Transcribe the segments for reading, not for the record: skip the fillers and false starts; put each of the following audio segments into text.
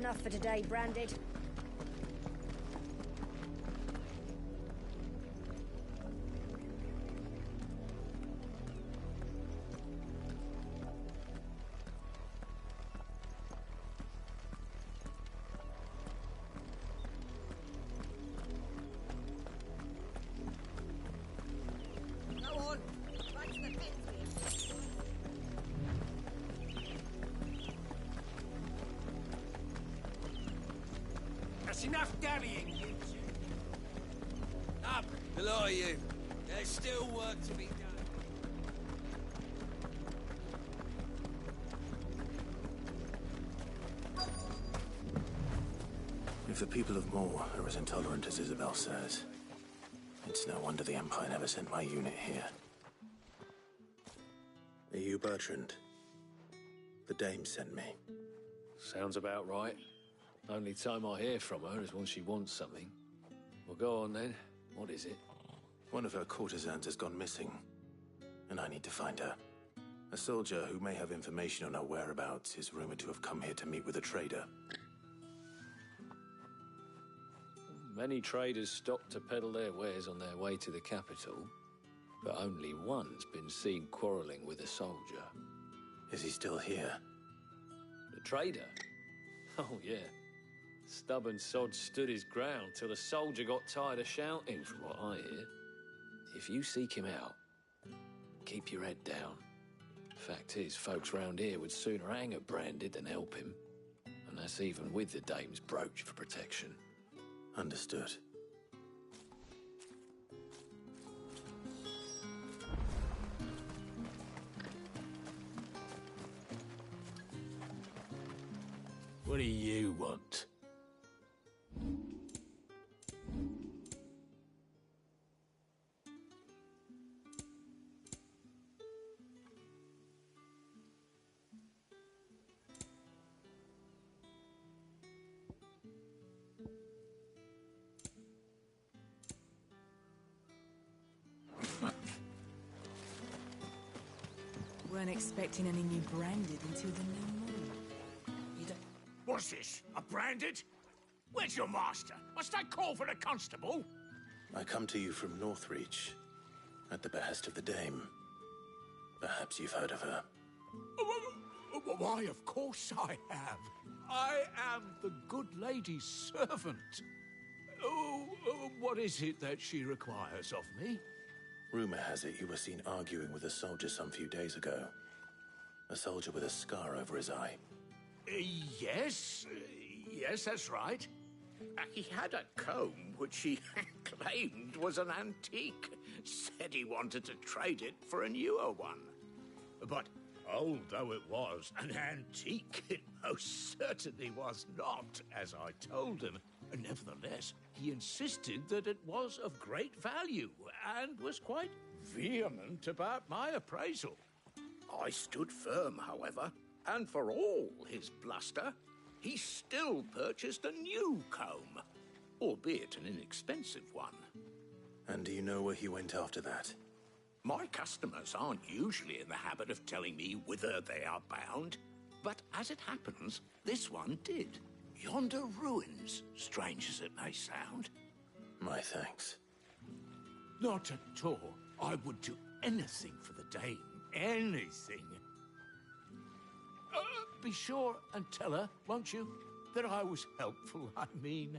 enough for today, Branded. That's enough dallying. Up, the lot of you. There's still work to be done. If the people of Moor are as intolerant as Isabel says, it's no wonder the Empire never sent my unit here. Are you Bertrand? The Dame sent me. Sounds about right. Only time I hear from her is when she wants something. Well, go on then. What is it? One of her courtesans has gone missing, and I need to find her. A soldier who may have information on her whereabouts is rumored to have come here to meet with a trader. Many traders stop to peddle their wares on their way to the capital, but only one's been seen quarreling with a soldier. Is he still here? The trader? Oh, yeah. Stubborn sod stood his ground till the soldier got tired of shouting, from what I hear. If you seek him out, keep your head down. Fact is, folks round here would sooner hang a Branded than help him. And that's even with the Dame's brooch for protection. Understood. What do you want? Weren't expecting any new Branded until the new moon. You don't... What's this? A Branded? Where's your master? Must I call for the constable? I come to you from Northreach, at the behest of the Dame. Perhaps you've heard of her. Why, of course I have. I am the good lady's servant. What is it that she requires of me? Rumor has it you were seen arguing with a soldier some few days ago. A soldier with a scar over his eye. Yes, that's right. He had a comb which he claimed was an antique. Said he wanted to trade it for a newer one. But old though it was, an antique it most certainly was not, as I told him. Nevertheless, he insisted that it was of great value and was quite vehement about my appraisal. I stood firm, however, and for all his bluster, he still purchased a new comb, albeit an inexpensive one. And do you know where he went after that? My customers aren't usually in the habit of telling me whither they are bound, but as it happens, this one did. Yonder ruins, strange as it may sound. My thanks. Not at all. I would do anything for the Dame. Anything. Be sure and tell her, won't you, that I was helpful. I mean,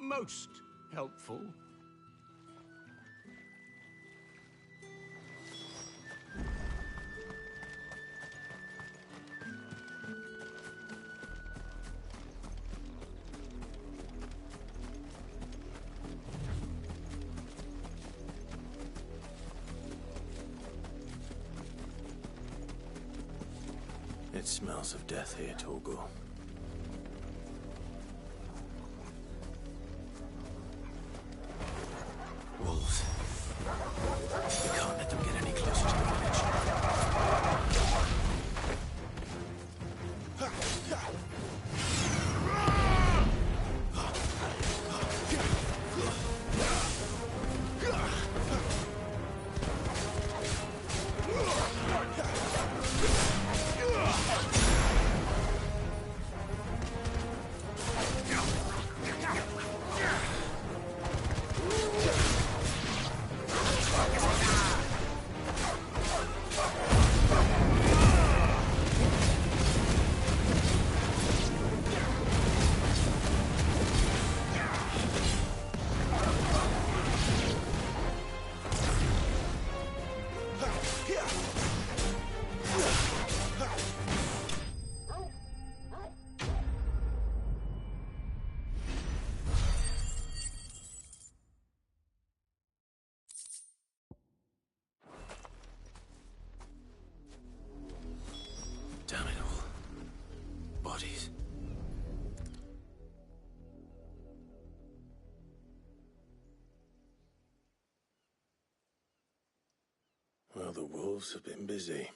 most helpful. It smells of death here, Torgal. Wolves. We can't let them get any closer to the village. Damn it all. Bodies. Well, the wolves have been busy.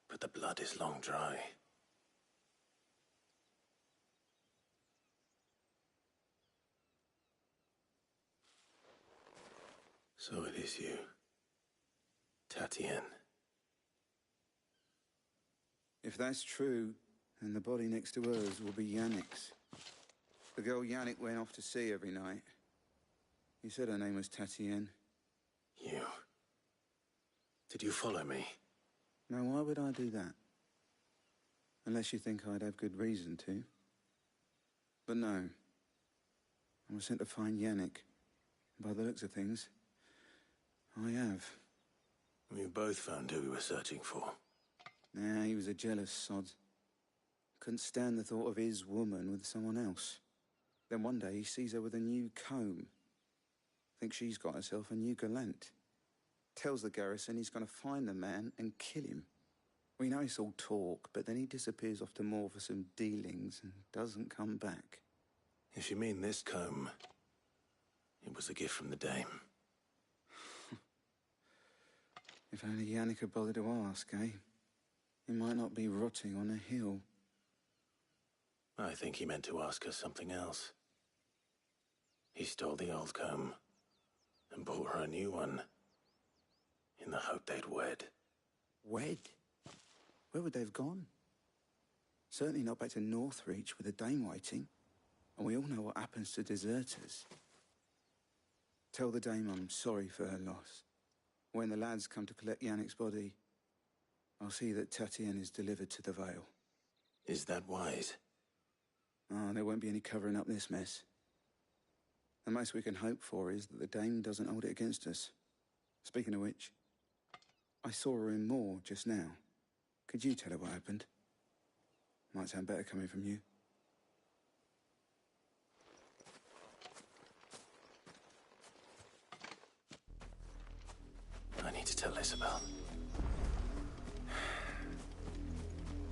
But the blood is long dry. So it is you, Tatien. If that's true, then the body next to hers will be Yannick's. The girl Yannick went off to sea every night. He said her name was Tatien. You. Did you follow me? Now, why would I do that? Unless you think I'd have good reason to. But no. I was sent to find Yannick. By the looks of things, I have. We both found who we were searching for. Nah, he was a jealous sod. Couldn't stand the thought of his woman with someone else. Then one day he sees her with a new comb. Thinks she's got herself a new gallant. Tells the garrison he's going to find the man and kill him. We know it's all talk, but then he disappears off to Moor for some dealings and doesn't come back. If you mean this comb, it was a gift from the Dame. If only Yannick had bothered to ask, eh? He might not be rotting on a hill. I think he meant to ask her something else. He stole the old comb and bought her a new one in the hope they'd wed. Wed? Where would they have gone? Certainly not back to Northreach with a Dame waiting. And we all know what happens to deserters. Tell the Dame I'm sorry for her loss. When the lads come to collect Yannick's body, I'll see that Tatien is delivered to the Vale. Is that wise? Oh, there won't be any covering up this mess. The most we can hope for is that the Dame doesn't hold it against us. Speaking of which, I saw her in Moor just now. Could you tell her what happened? Might sound better coming from you. I need to tell Isabel.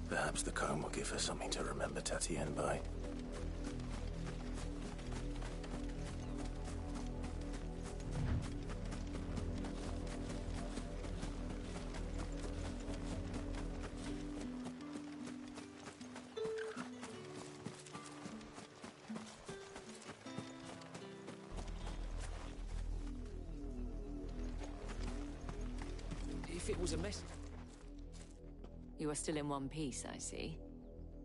Perhaps the comb will give her something to remember Tatien by. If it was a mess... You are still in one piece, I see.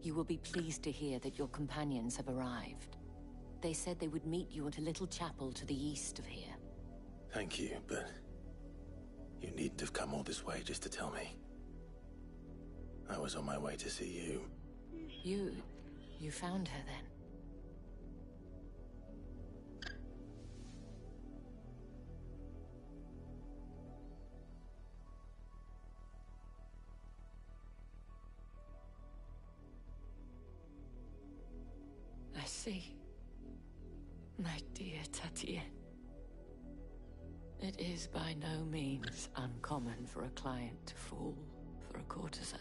You will be pleased to hear that your companions have arrived. They said they would meet you at a little chapel to the east of here. Thank you, but you needn't have come all this way just to tell me. I was on my way to see you. You found her then? I see. My dear Tatien. It is by no means uncommon for a client to fall for a courtesan.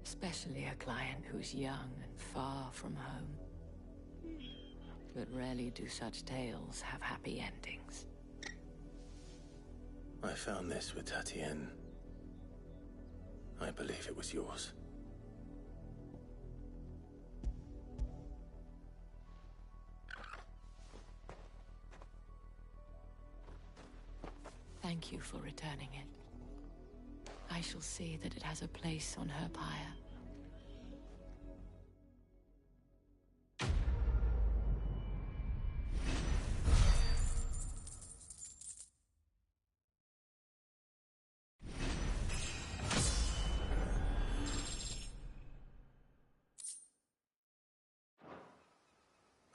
Especially a client who's young and far from home. But rarely do such tales have happy endings. I found this with Tatien. I believe it was yours. Thank you for returning it. I shall see that it has a place on her pyre.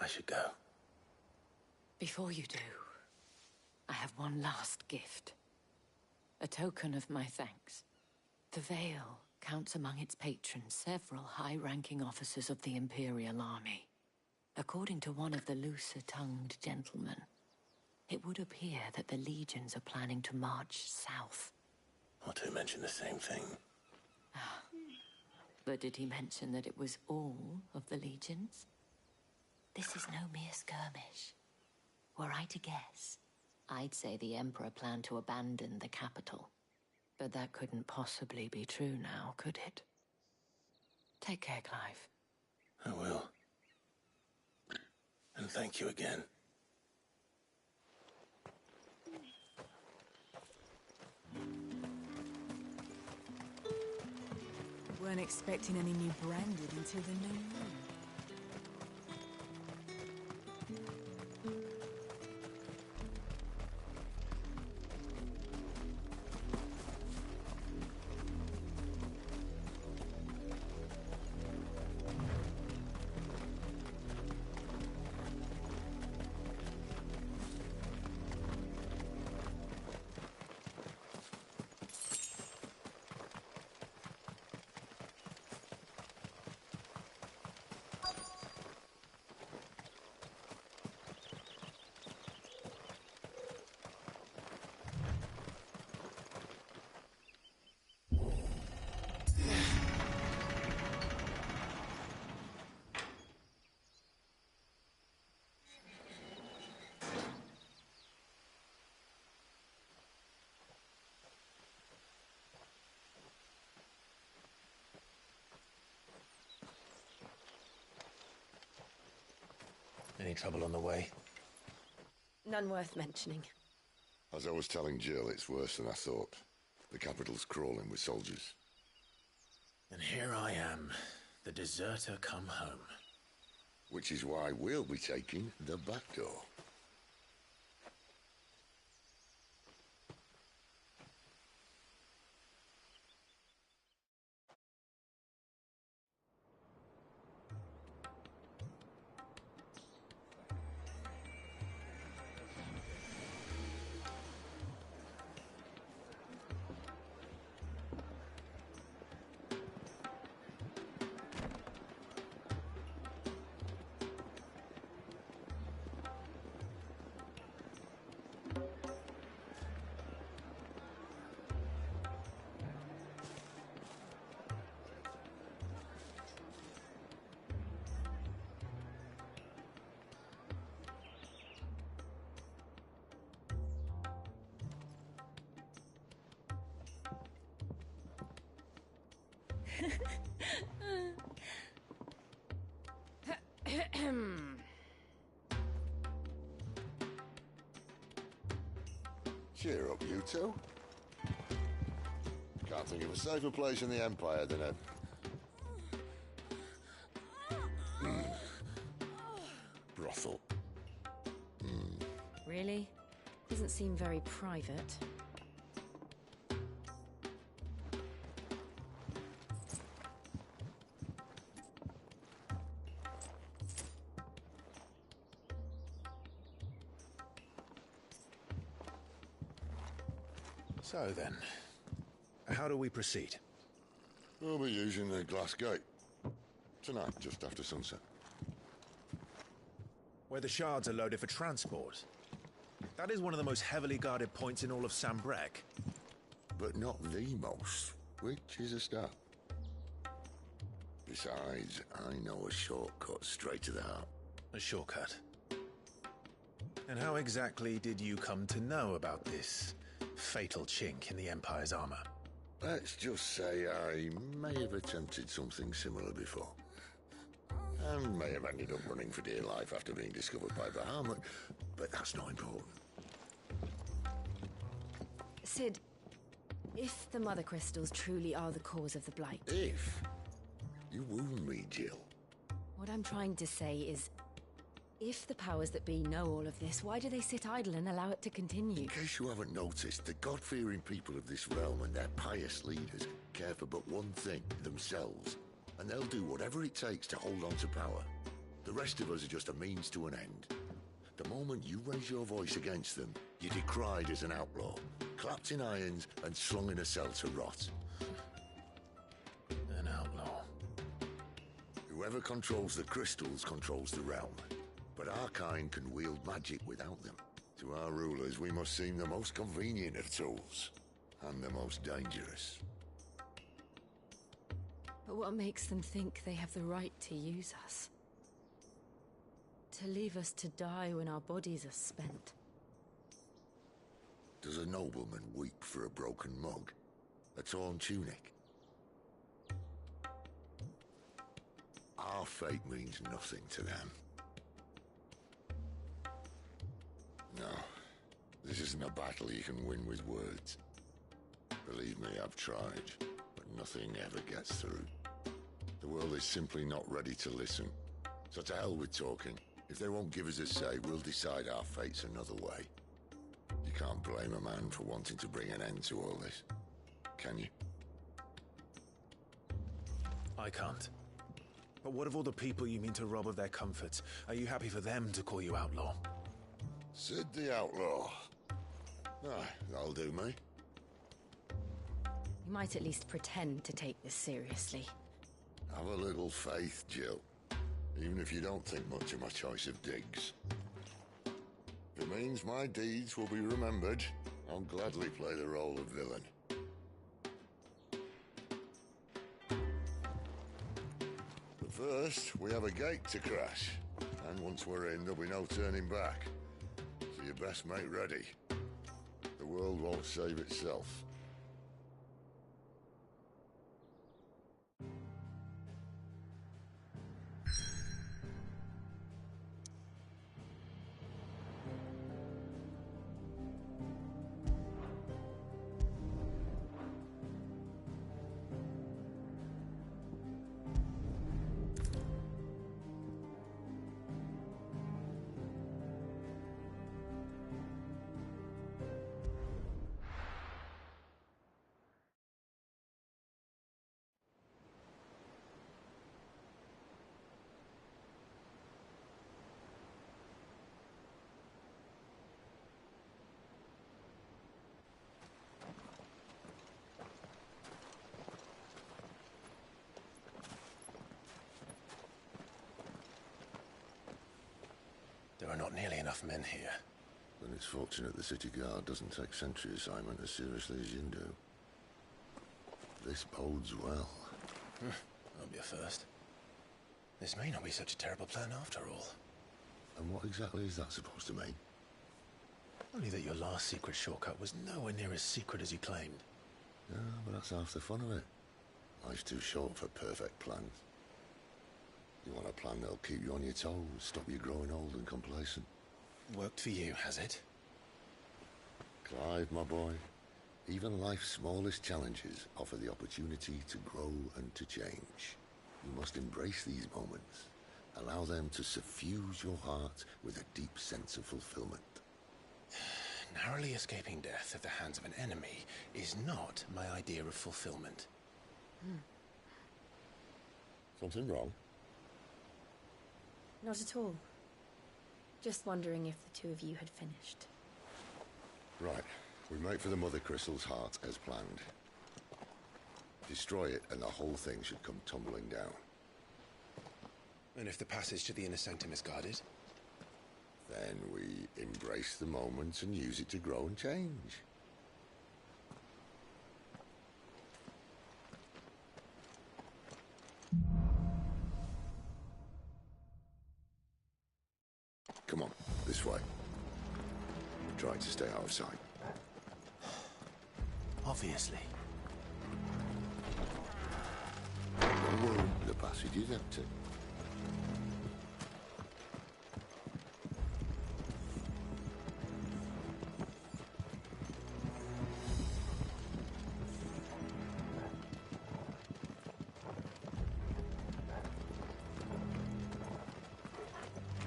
I should go. Before you do, I have one last gift. A token of my thanks. The Vale counts among its patrons several high-ranking officers of the Imperial Army. According to one of the looser-tongued gentlemen, it would appear that the legions are planning to march south. Or to mention the same thing. But did he mention that it was all of the legions? This is no mere skirmish. Were I to guess, I'd say the Emperor planned to abandon the capital. But that couldn't possibly be true now, could it? Take care, Clive. I will. And thank you again. Weren't expecting any new branded until the new moon. Any trouble on the way? None worth mentioning. As I was telling Jill, it's worse than I thought. The capital's crawling with soldiers. And here I am, the deserter come home. Which is why we'll be taking the back door. Cheer up, you two. Can't think of a safer place in the Empire than a... brothel. Really? Doesn't seem very private. So then, how do we proceed? We'll be using the glass gate. Tonight, just after sunset. Where the shards are loaded for transport. That is one of the most heavily guarded points in all of Sanbreque. But not the most, which is a start. Besides, I know a shortcut straight to the heart. A shortcut? And how exactly did you come to know about this fatal chink in the Empire's armor? Let's just say I may have attempted something similar before. And may have ended up running for dear life after being discovered by Bahamut, but that's not important. Sid, if the Mother Crystals truly are the cause of the Blight... If? You wound me, Jill. What I'm trying to say is, if the powers that be know all of this, why do they sit idle and allow it to continue? In case you haven't noticed, the God-fearing people of this realm and their pious leaders care for but one thing, themselves. And they'll do whatever it takes to hold on to power. The rest of us are just a means to an end. The moment you raise your voice against them, you're decried as an outlaw, clapped in irons and slung in a cell to rot. An outlaw. Whoever controls the crystals controls the realm. But our kind can wield magic without them. To our rulers, we must seem the most convenient of tools. And the most dangerous. But what makes them think they have the right to use us? To leave us to die when our bodies are spent? Does a nobleman weep for a broken mug? A torn tunic? Our fate means nothing to them. No, this isn't a battle you can win with words. Believe me, I've tried, but nothing ever gets through. The world is simply not ready to listen. So to hell with talking. If they won't give us a say, we'll decide our fates another way. You can't blame a man for wanting to bring an end to all this, can you? I can't. But what of all the people you mean to rob of their comforts? Are you happy for them to call you outlaw? Sid the Outlaw. Ah, that'll do me. You might at least pretend to take this seriously. Have a little faith, Jill. Even if you don't think much of my choice of digs. If it means my deeds will be remembered, I'll gladly play the role of villain. But first, we have a gate to crash. And once we're in, there'll be no turning back. So you best make ready. The world won't save itself. There are not nearly enough men here. Then it's fortunate the city guard doesn't take sentry assignment as seriously as you do. This bodes well. That'll be a first. This may not be such a terrible plan after all. And what exactly is that supposed to mean? Only that your last secret shortcut was nowhere near as secret as you claimed. Yeah, but that's half the fun of it. Life's too short for perfect plans. You want a plan that'll keep you on your toes, stop you growing old and complacent. Worked for you, has it? Clive, my boy, even life's smallest challenges offer the opportunity to grow and to change. You must embrace these moments. Allow them to suffuse your heart with a deep sense of fulfillment. Narrowly escaping death at the hands of an enemy is not my idea of fulfillment. Something wrong? Not at all. Just wondering if the two of you had finished. Right. We make for the Mother Crystal's heart as planned. Destroy it and the whole thing should come tumbling down. And if the passage to the inner sanctum is guarded? Then we embrace the moment and use it to grow and change. Come on, this way. We're trying to stay out of sight. Obviously. Don't worry, the passage is empty.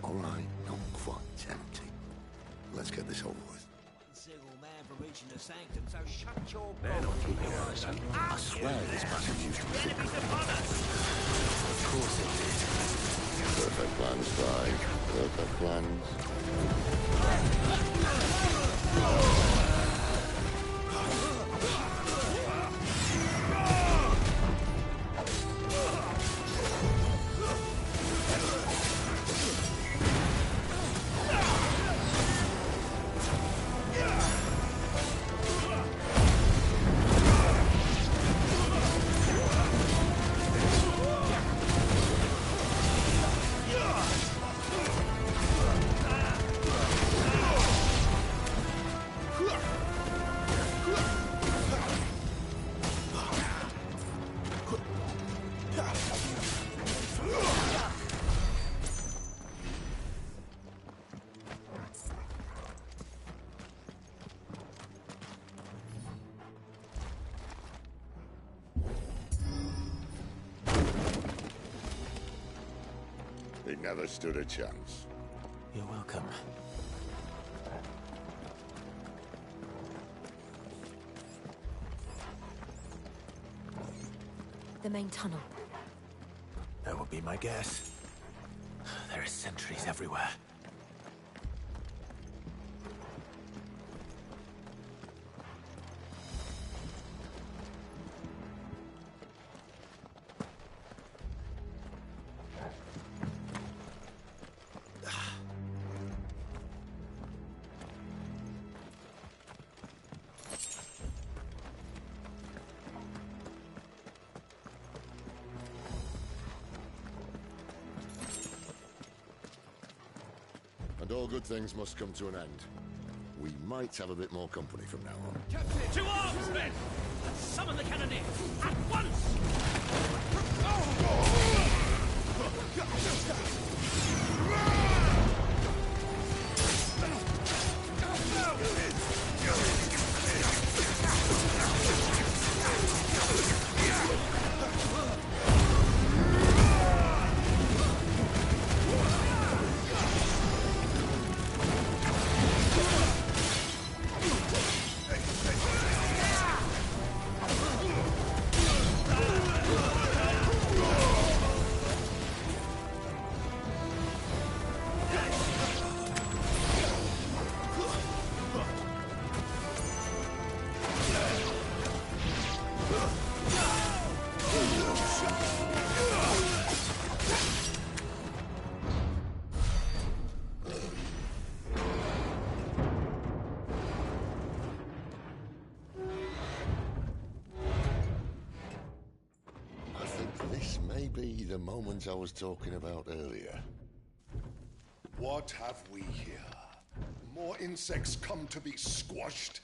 All right, not quite empty. Let's get this over with. Single man for reaching the sanctum, so shut your Man, I'll keep your eyes open. I swear this passage used to be secret. Of course it did. Perfect plans, Spy. Perfect plans. It never stood a chance. You're welcome. The main tunnel. That would be my guess. There are sentries everywhere. And all good things must come to an end. We might have a bit more company from now on. Captain! To arms, men! And summon the cannoneers! At once! The moment I was talking about earlier. What have we here? More insects come to be squashed?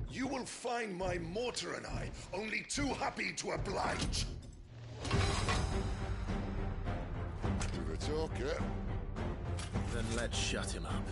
You will find my mortar and I only too happy to oblige. You're a talker. Then let's shut him up.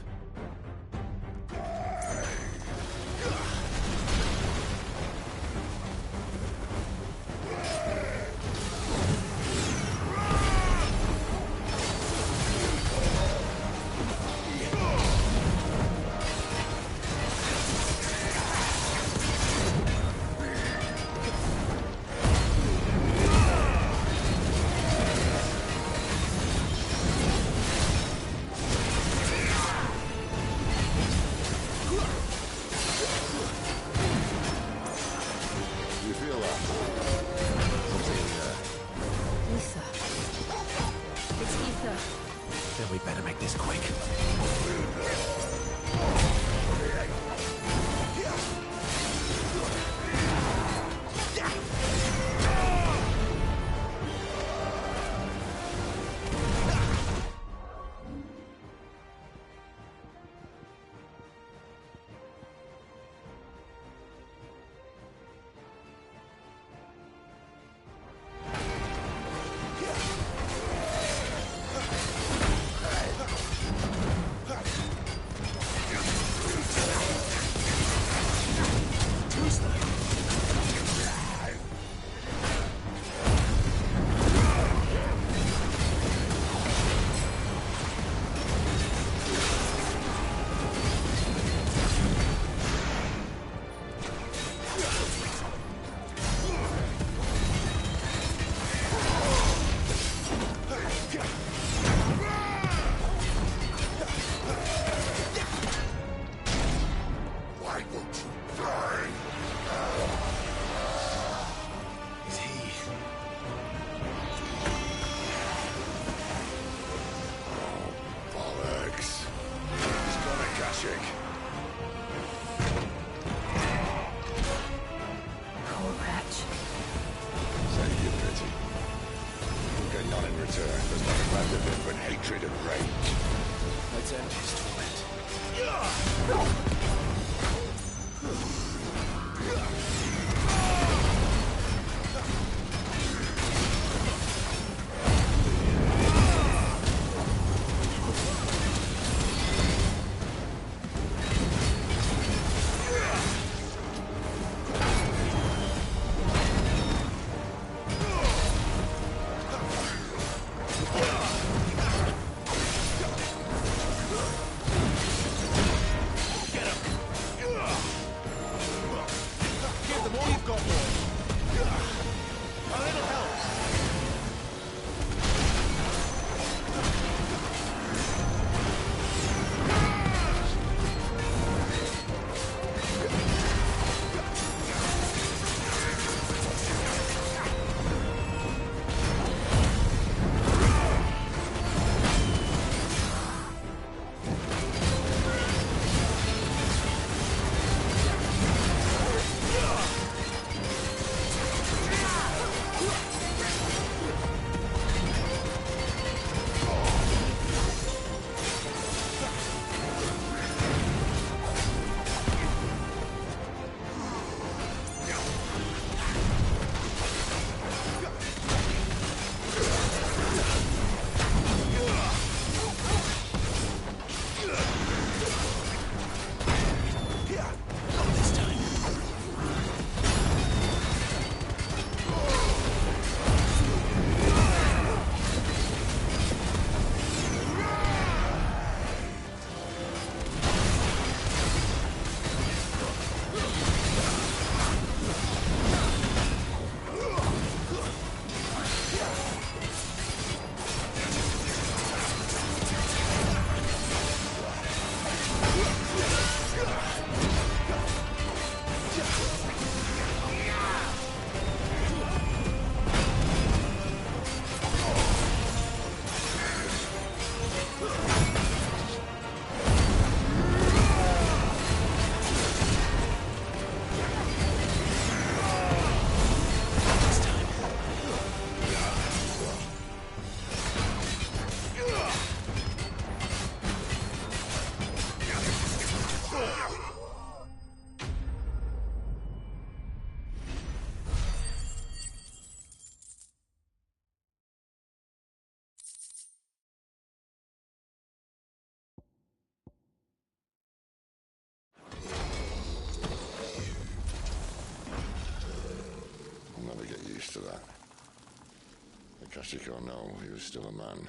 Tragic or no, he was still a man.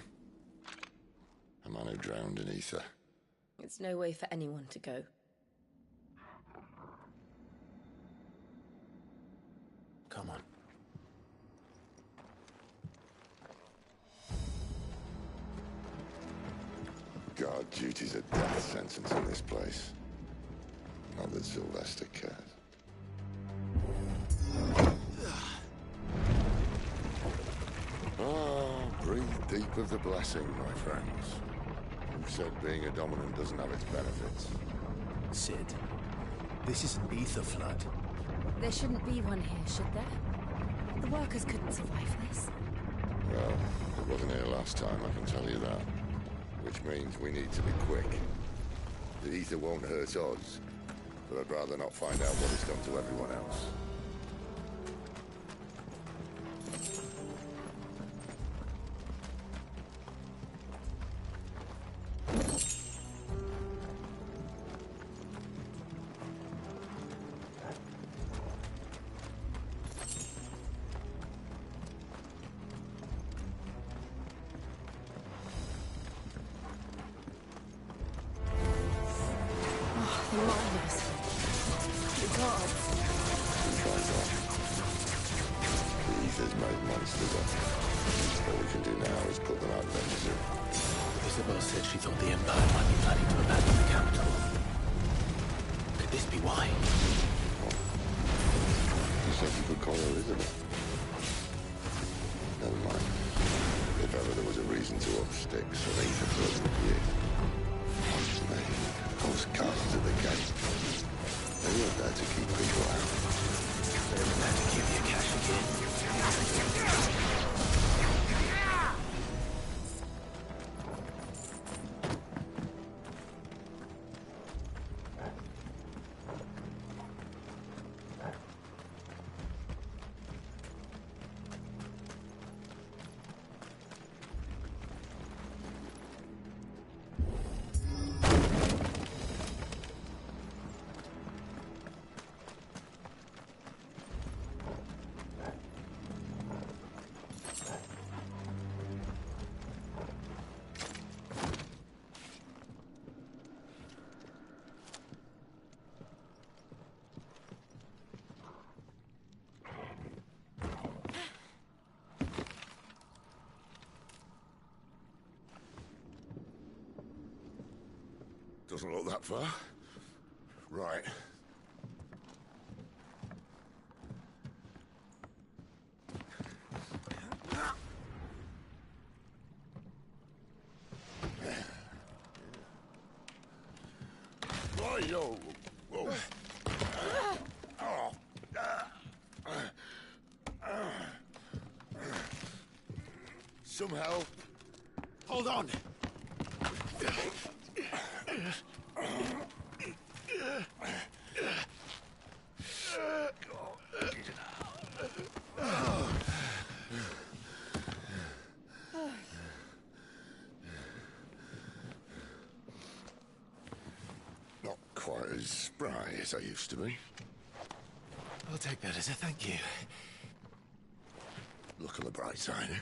A man who drowned in ether. It's no way for anyone to go. Come on. Guard duty's a death sentence in this place. Not that Sylvester cares. Breathe deep of the blessing, my friends. Who said being a dominant doesn't have its benefits? Sid, this is an ether flood. There shouldn't be one here, should there? The workers couldn't survive this. Well, it wasn't here last time, I can tell you that. Which means we need to be quick. The ether won't hurt us, but I'd rather not find out what it's done to everyone else. Isabel said she thought the Empire might be planning to abandon the capital. Could this be why? You said you could call her Elizabeth. Never mind. If ever there was a reason to up sticks, I think the first of you. Those cards at the gate. They weren't there to keep people out. They were there to keep your cash again. Doesn't look that far. Right. Right-o. Whoa. Some help. Hold on. Not quite as spry as I used to be. I'll take that as a thank you. Look on the bright side, eh?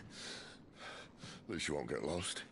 At least you won't get lost.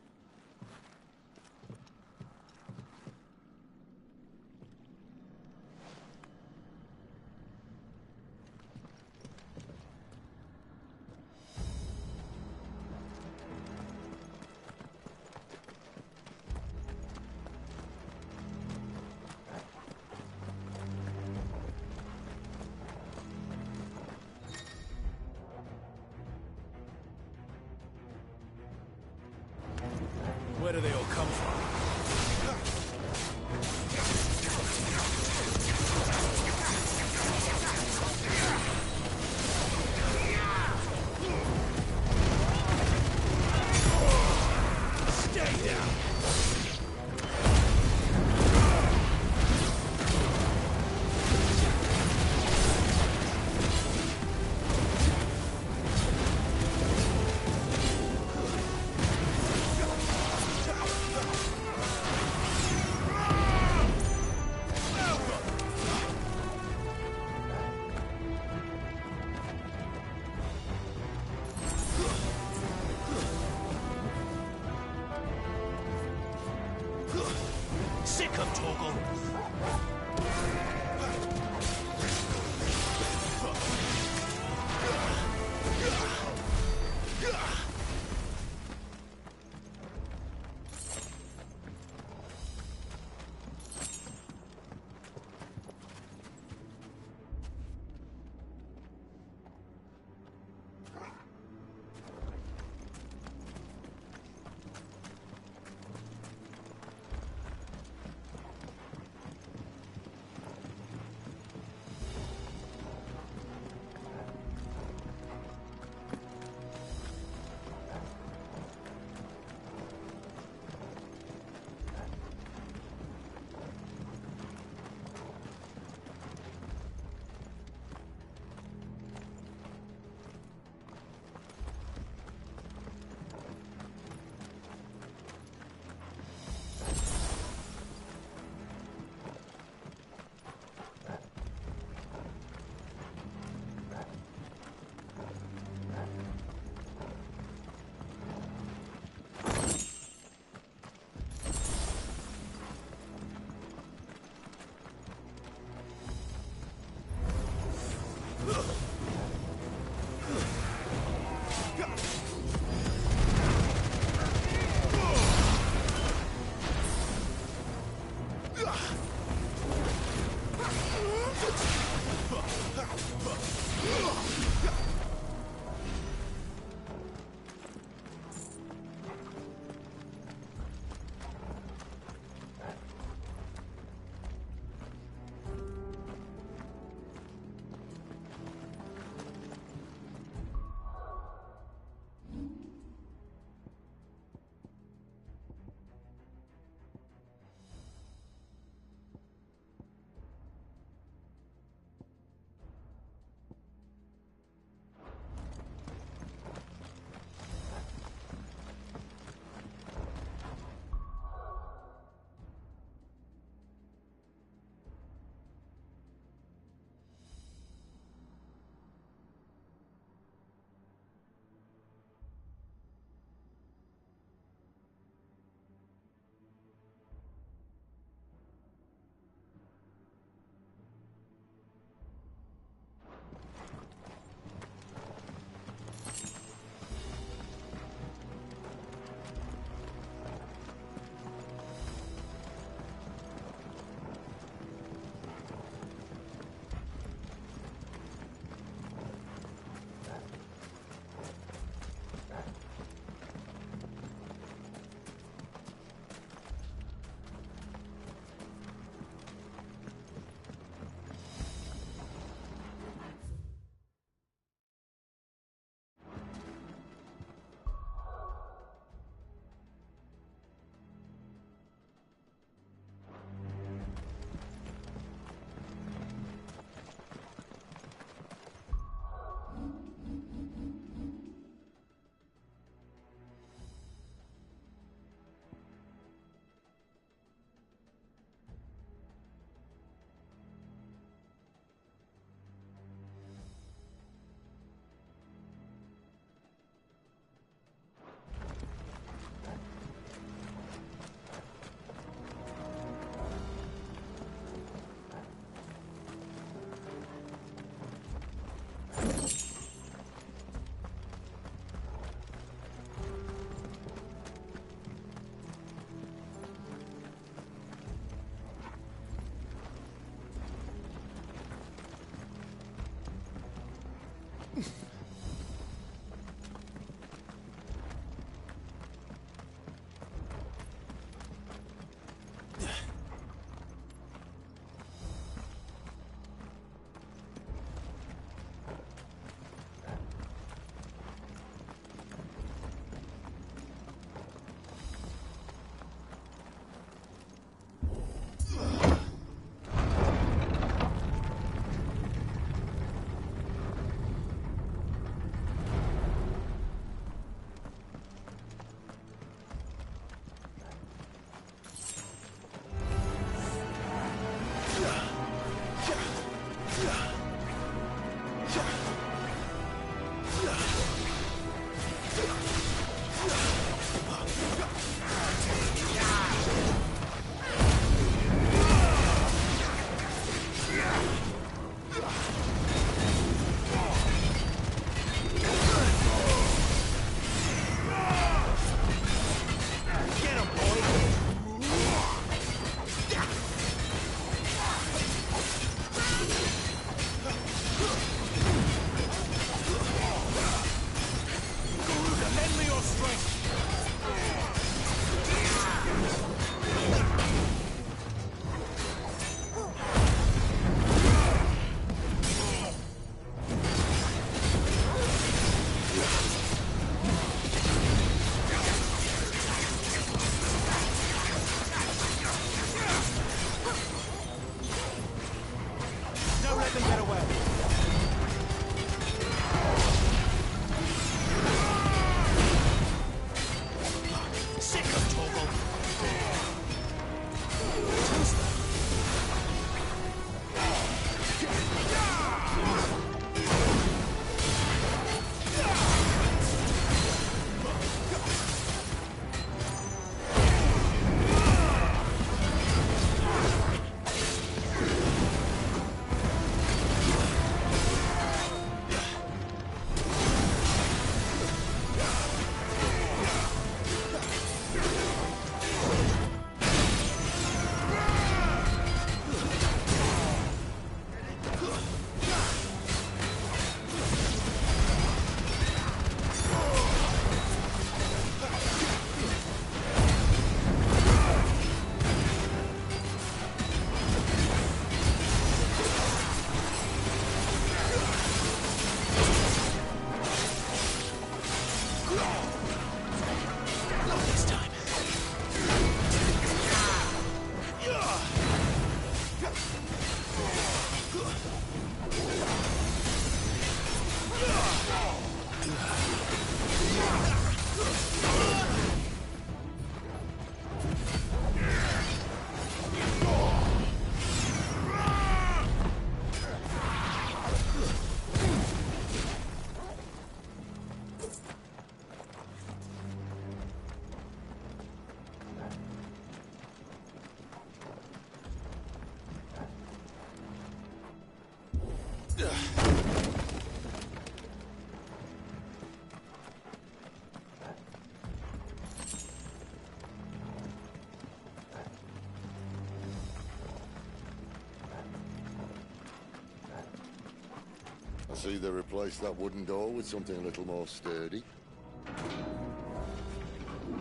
I see they replaced that wooden door with something a little more sturdy.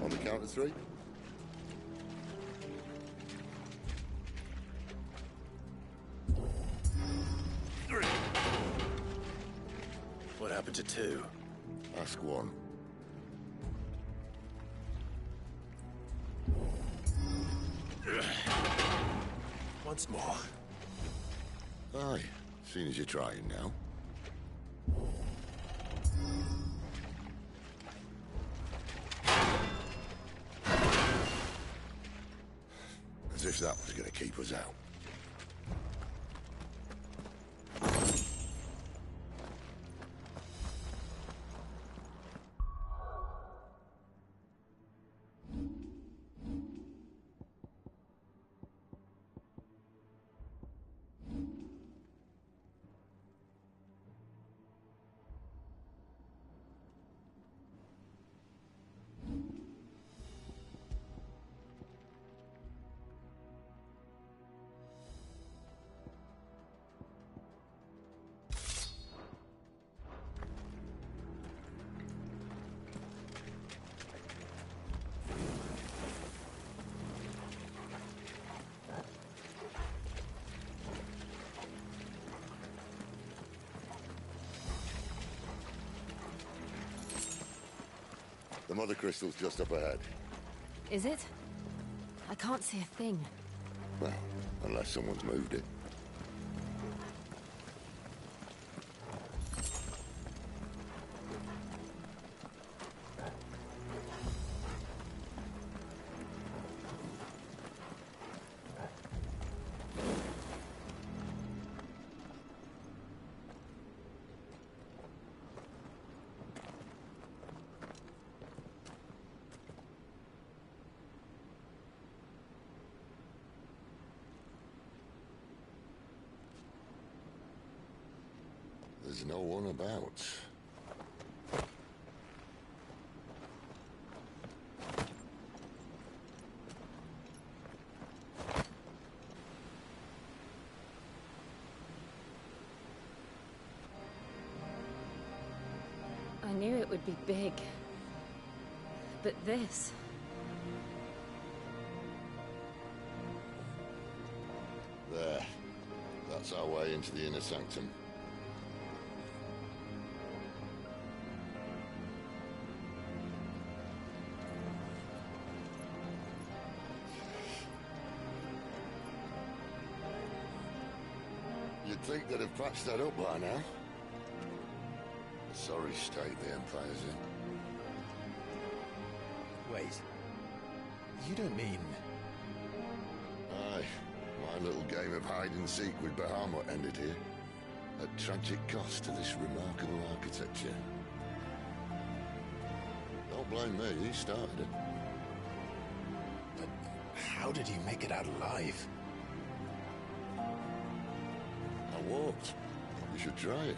On the count of three. What happened to two? Ask one. Once more. Aye, seeing as you're trying now. As if that was going to keep us out. The mother crystal's just up ahead. Is it? I can't see a thing. Well, unless someone's moved it. There's no one about. I knew it would be big. But this... There. That's our way into the inner sanctum. You'd think they'd have patched that up by now. A sorry state the Empire's in. Wait. You don't mean... Aye. My little game of hide-and-seek with Bahamut ended here. At tragic cost to this remarkable architecture. Don't blame me, he started it. But how did you make it out alive? I walked. You should try it.